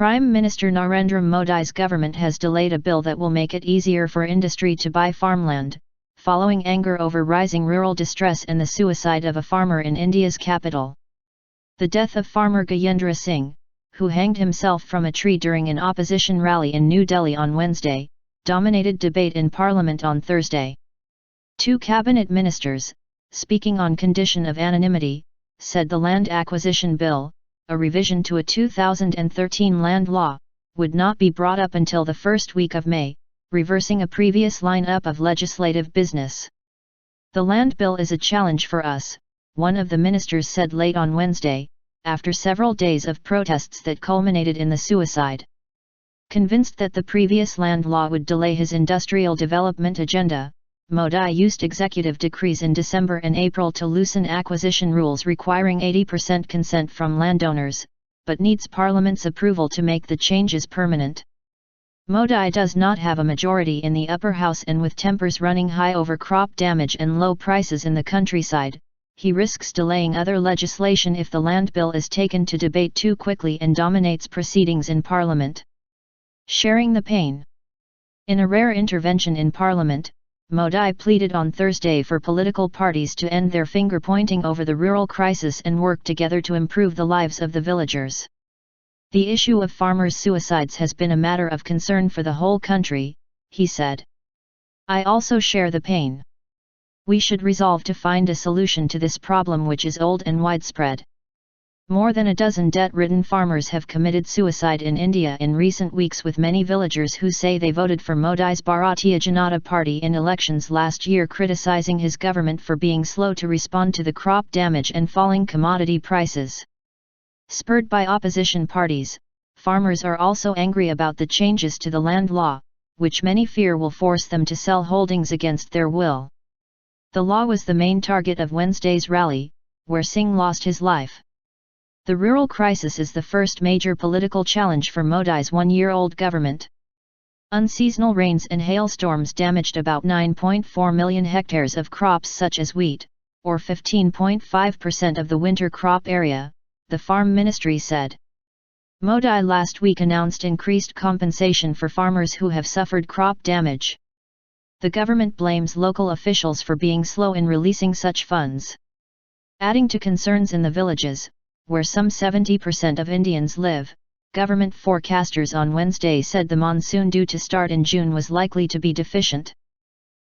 Prime Minister Narendra Modi's government has delayed a bill that will make it easier for industry to buy farmland, following anger over rising rural distress and the suicide of a farmer in India's capital. The death of farmer Gajendra Singh, who hanged himself from a tree during an opposition rally in New Delhi on Wednesday, dominated debate in Parliament on Thursday. Two cabinet ministers, speaking on condition of anonymity, said the Land Acquisition Bill, a revision to a 2013 land law, would not be brought up until the first week of May, reversing a previous line-up of legislative business. "The land bill is a challenge for us," one of the ministers said late on Wednesday, after several days of protests that culminated in the suicide. Convinced that the previous land law would delay his industrial development agenda, Modi used executive decrees in December and April to loosen acquisition rules requiring 80% consent from landowners, but needs Parliament's approval to make the changes permanent. Modi does not have a majority in the upper house, and with tempers running high over crop damage and low prices in the countryside, he risks delaying other legislation if the land bill is taken to debate too quickly and dominates proceedings in Parliament. Sharing the pain. In a rare intervention in Parliament, Modi pleaded on Thursday for political parties to end their finger-pointing over the rural crisis and work together to improve the lives of the villagers. "The issue of farmers' suicides has been a matter of concern for the whole country," he said. "I also share the pain. We should resolve to find a solution to this problem, which is old and widespread." More than a dozen debt-ridden farmers have committed suicide in India in recent weeks, with many villagers who say they voted for Modi's Bharatiya Janata Party in elections last year criticizing his government for being slow to respond to the crop damage and falling commodity prices. Spurred by opposition parties, farmers are also angry about the changes to the land law, which many fear will force them to sell holdings against their will. The law was the main target of Wednesday's rally, where Singh lost his life. The rural crisis is the first major political challenge for Modi's one-year-old government. Unseasonal rains and hailstorms damaged about 9.4 million hectares of crops such as wheat, or 15.5% of the winter crop area, the Farm Ministry said. Modi last week announced increased compensation for farmers who have suffered crop damage. The government blames local officials for being slow in releasing such funds. Adding to concerns in the villages, where some 70% of Indians live, government forecasters on Wednesday said the monsoon due to start in June was likely to be deficient.